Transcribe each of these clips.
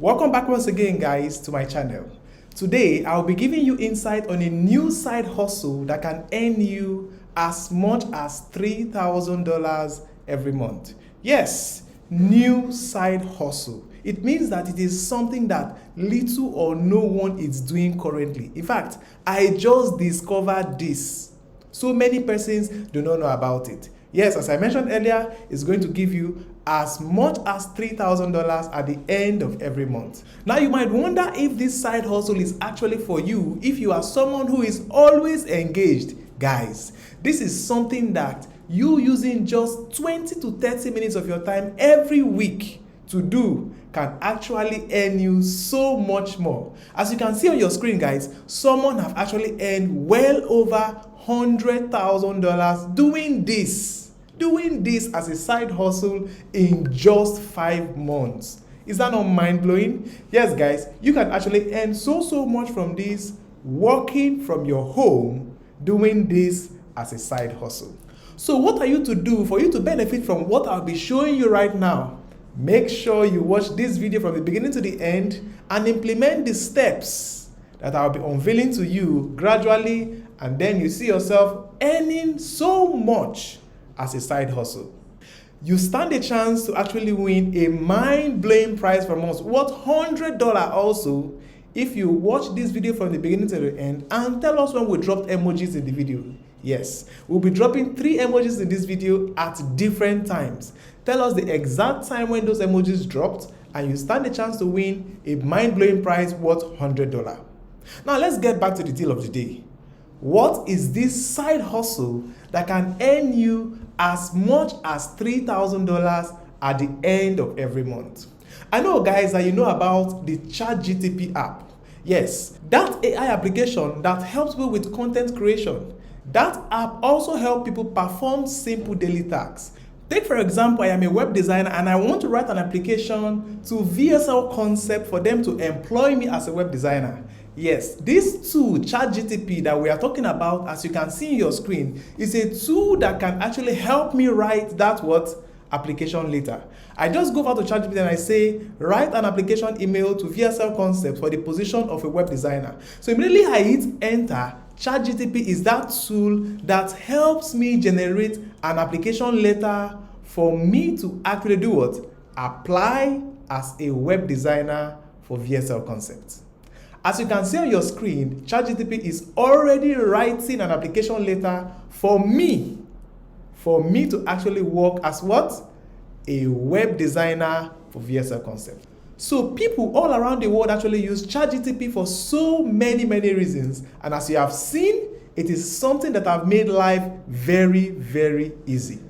Welcome back once again, guys, to my channel. Today, I'll be giving you insight on a new side hustle that can earn you as much as $3,000 every month. Yes, new side hustle. It means that it is something that little or no one is doing currently. In fact, I just discovered this. So many persons do not know about it. Yes, as I mentioned earlier, it's going to give you as much as $3,000 at the end of every month. Now you might wonder if this side hustle is actually for you if you are someone who is always engaged. Guys, this is something that you using just 20 to 30 minutes of your time every week to do can actually earn you so much more. As you can see on your screen, guys, someone have actually earned well over $100,000 doing this as a side hustle in just 5 months. Is that not mind-blowing? Yes, guys, you can actually earn so much from this working from your home, doing this as a side hustle. So what are you to do for you to benefit from what I'll be showing you right now? Make sure you watch this video from the beginning to the end and implement the steps that I'll be unveiling to you gradually, and then you see yourself earning so much as a side hustle. You stand a chance to actually win a mind-blowing prize from us worth $100 also if you watch this video from the beginning to the end and tell us when we dropped emojis in the video. Yes, we'll be dropping 3 emojis in this video at different times. Tell us the exact time when those emojis dropped and you stand a chance to win a mind-blowing prize worth $100. Now let's get back to the deal of the day. What is this side hustle that can earn you as much as $3,000 at the end of every month? I know, guys, that you know about the ChatGPT app. Yes, that AI application that helps people with content creation. That app also helps people perform simple daily tasks. Take, for example, I am a web designer and I want to write an application to V.S.L concept for them to employ me as a web designer. Yes, this tool, ChatGPT, that we are talking about, as you can see in your screen, is a tool that can actually help me write that application later. I just go over to ChatGPT and I say, write an application email to V.S.L concept for the position of a web designer. So immediately I hit enter. ChatGPT is that tool that helps me generate an application letter for me to actually do what? Apply as a web designer for V.S.L concept. As you can see on your screen, ChatGPT is already writing an application letter for me to actually work as what? A web designer for V.S.L concept. So people all around the world actually use ChatGPT for so many reasons. And as you have seen, it is something that have made life very easy.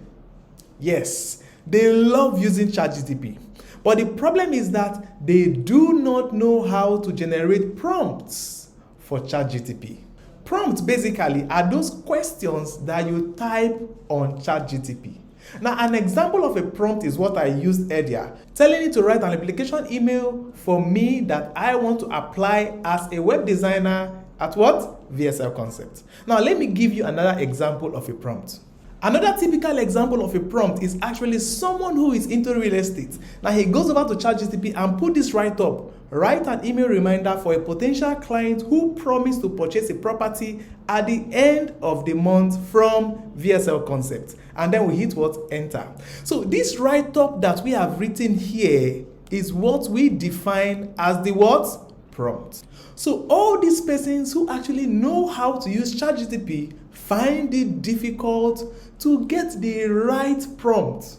Yes, they love using ChatGPT. But the problem is that they do not know how to generate prompts for ChatGPT. Prompts basically are those questions that you type on ChatGPT. Now, an example of a prompt is what I used earlier, telling it to write an application email for me that I want to apply as a web designer at what? V.S.L concept. Now, let me give you another example of a prompt. Another typical example of a prompt is actually someone who is into real estate. Now he goes over to ChatGPT and put this right up. Write an email reminder for a potential client who promised to purchase a property at the end of the month from V.S.L concept. And then we hit what? Enter. So this write up that we have written here is what we define as the what? Prompt. So all these persons who actually know how to use ChatGPT find it difficult to get the right prompt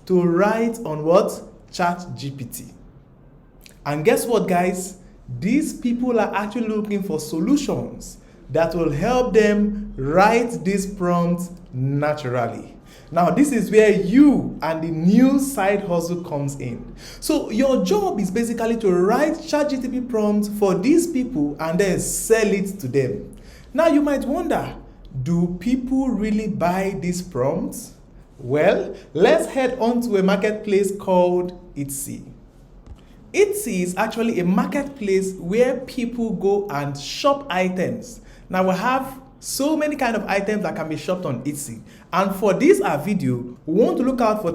to write on what? ChatGPT. And guess what, guys? These people are actually looking for solutions that will help them write this prompt naturally. Now, this is where you and the new side hustle comes in. So your job is basically to write ChatGPT prompts for these people and then sell it to them. Now, you might wonder, do people really buy these prompts? Well, let's head on to a marketplace called Etsy. Etsy is actually a marketplace where people go and shop items. Now we have so many kind of items that can be shopped on Etsy. And for this our video, we want to look out for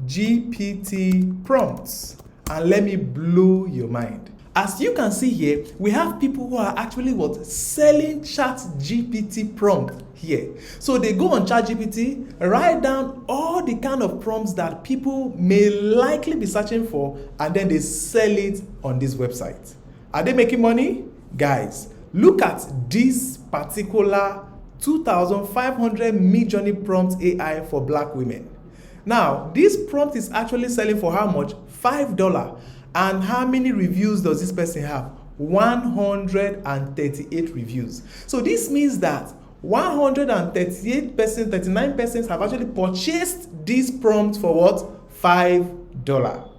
ChatGPT prompts. And let me blow your mind. As you can see here, we have people who are actually selling ChatGPT prompt here. So they go on ChatGPT, write down all the kind of prompts that people may likely be searching for, and then they sell it on this website. Are they making money? Guys, look at this particular 2,500 Midjourney prompt AI for black women. Now, this prompt is actually selling for how much? $5. And how many reviews does this person have? 138 reviews. So this means that 138 persons, 39 persons have actually purchased this prompt for what? $5.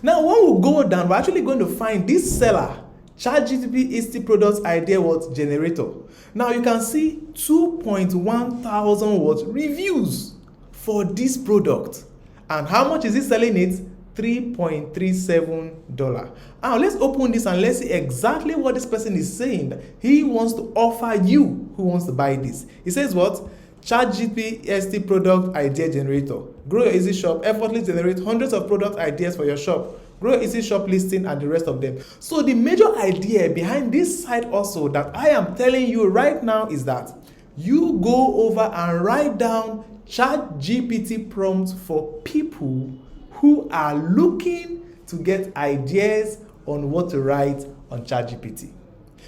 Now, when we go down, we're actually going to find this seller, ChatGPT Instant Products Idea Generator. Now you can see 2.1 thousand reviews for this product. And how much is it selling it? $3.37. Now let's open this and let's see exactly what this person is saying. He wants to offer you who wants to buy this. He says what? ChatGPT product idea generator. Grow your easy shop, effortlessly generate hundreds of product ideas for your shop. Grow your easy shop listing and the rest of them. So the major idea behind this site also that I am telling you right now is that you go over and write down ChatGPT prompts for people who are looking to get ideas on what to write on ChatGPT.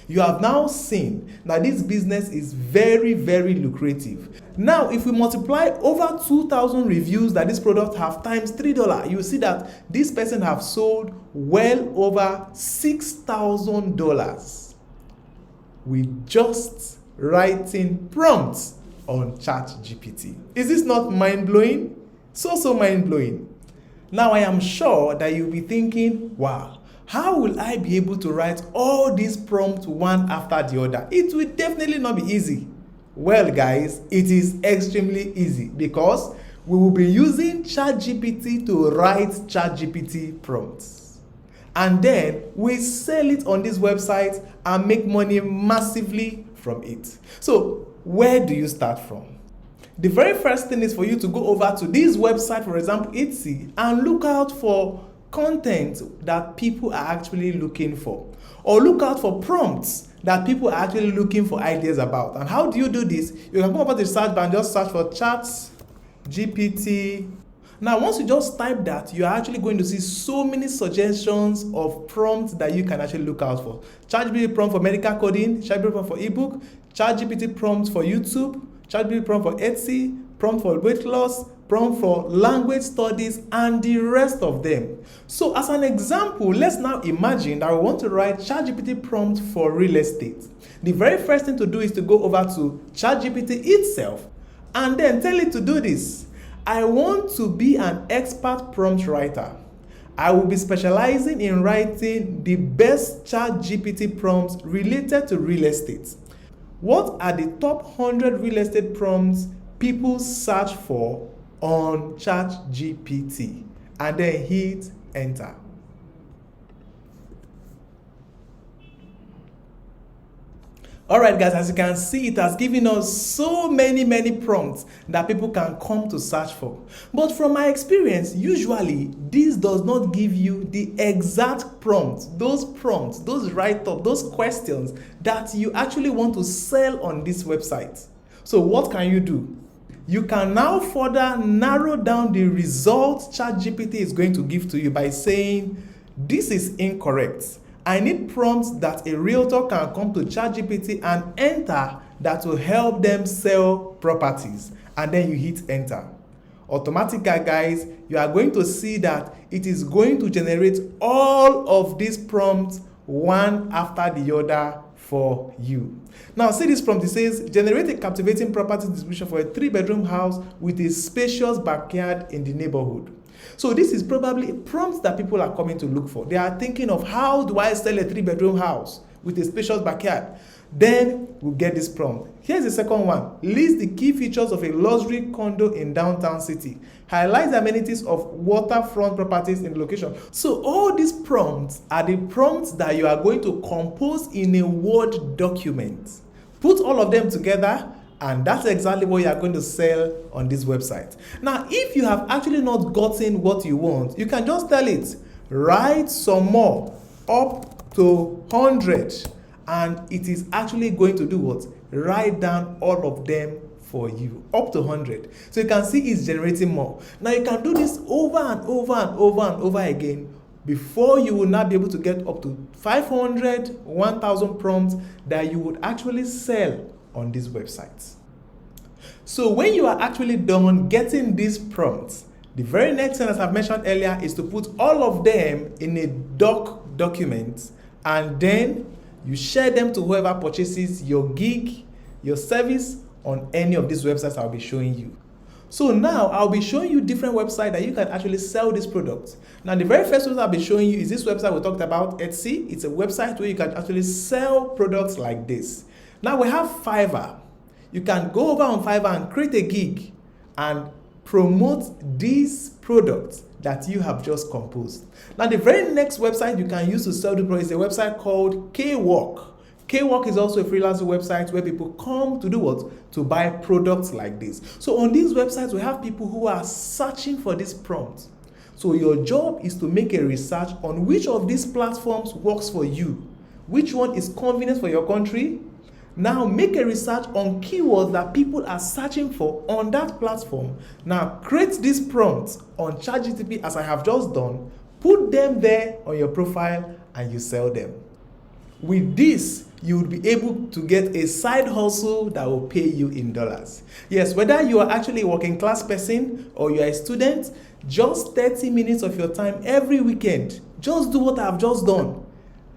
You have now seen that this business is very, very lucrative. Now, if we multiply over 2,000 reviews that this product have times $3, you see that this person have sold well over $6,000 with just writing prompts on ChatGPT. Is this not mind-blowing? So mind-blowing. Now, I am sure that you'll be thinking, wow, how will I be able to write all these prompts one after the other? It will definitely not be easy. Well, guys, it is extremely easy because we will be using ChatGPT to write ChatGPT prompts. And then we sell it on this website and make money massively from it. So, where do you start from? The very first thing is for you to go over to this website, for example, Etsy, and look out for content that people are actually looking for. Or look out for prompts that people are actually looking for ideas about. And how do you do this? You can go over to the search bar and just search for ChatGPT. Now, once you just type that, you are actually going to see so many suggestions of prompts that you can actually look out for. ChatGPT prompt for medical coding, ChatGPT prompt for ebook, ChatGPT prompts for YouTube, ChatGPT prompt for Etsy, prompt for weight loss, prompt for language studies, and the rest of them. So as an example, let's now imagine that we want to write ChatGPT prompt for real estate. The very first thing to do is to go over to ChatGPT itself and then tell it to do this. I want to be an expert prompt writer. I will be specializing in writing the best ChatGPT prompts related to real estate. What are the top 100 real estate prompts people search for on ChatGPT? And then hit enter. Alright guys, as you can see, it has given us so many prompts that people can come to search for. But from my experience, usually this does not give you the exact prompts, those write-up, those questions that you actually want to sell on this website. So what can you do? You can now further narrow down the results ChatGPT is going to give to you by saying, this is incorrect. I need prompts that a realtor can come to ChatGPT and enter that will help them sell properties. And then you hit enter. Automatically, guys, you are going to see that it is going to generate all of these prompts one after the other for you. Now, see this prompt. It says, generate a captivating property description for a 3-bedroom house with a spacious backyard in the neighborhood. So this is probably a prompt that people are coming to look for. They are thinking of, how do I sell a 3-bedroom house with a spacious backyard? Then we'll get this prompt. Here's the second one. List the key features of a luxury condo in downtown city. Highlight the amenities of waterfront properties in the location. So all these prompts are the prompts that you are going to compose in a Word document. Put all of them together, and that's exactly what you are going to sell on this website. Now, if you have actually not gotten what you want, you can just tell it, write some more up to 100, and it is actually going to do what? Write down all of them for you, up to 100. So you can see it's generating more. Now you can do this over and over and over and over again before you will not be able to get up to 500, 1,000 prompts that you would actually sell on these websites. So when you are actually done getting these prompts, the very next thing, as I've mentioned earlier, is to put all of them in a document, and then you share them to whoever purchases your gig, your service on any of these websites I'll be showing you. So now I'll be showing you different websites that you can actually sell these products. Now the very first one I'll be showing you is this website we talked about, Etsy. It's a website where you can actually sell products like this. Now we have Fiverr. You can go over on Fiverr and create a gig and promote these products that you have just composed. Now the very next website you can use to sell the product is a website called K-Work. K-Work is also a freelance website where people come to do what? To buy products like this. So on these websites, we have people who are searching for this prompt. So your job is to make a research on which of these platforms works for you, which one is convenient for your country. Now make a research on keywords that people are searching for on that platform. Now create these prompts on ChatGPT as I have just done, put them there on your profile, and you sell them. With this, you will be able to get a side hustle that will pay you in dollars. Yes, whether you are actually a working class person or you are a student, just 30 minutes of your time every weekend, just do what I've just done.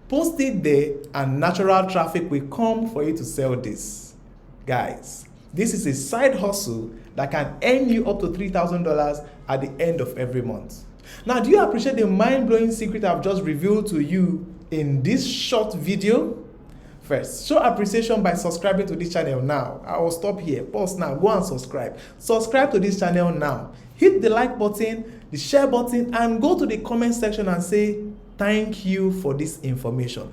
Post it there and natural traffic will come for you to sell this. Guys, this is a side hustle that can earn you up to $3,000 at the end of every month. Now, do you appreciate the mind-blowing secret I've just revealed to you in this short video? First, show appreciation by subscribing to this channel now. I will stop here. Pause now. Go and subscribe. Subscribe to this channel now. Hit the like button, the share button, and go to the comment section and say thank you for this information.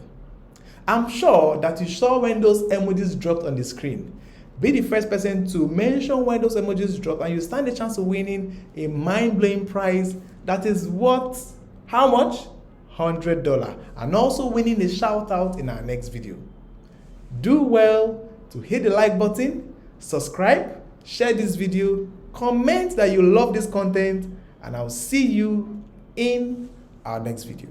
I'm sure that you saw when those emojis dropped on the screen. Be the first person to mention when those emojis drop, and you stand a chance of winning a mind-blowing prize that is worth how much? $100, and also winning a shout out in our next video. Do well to hit the like button, subscribe, share this video, comment that you love this content, and I'll see you in our next video.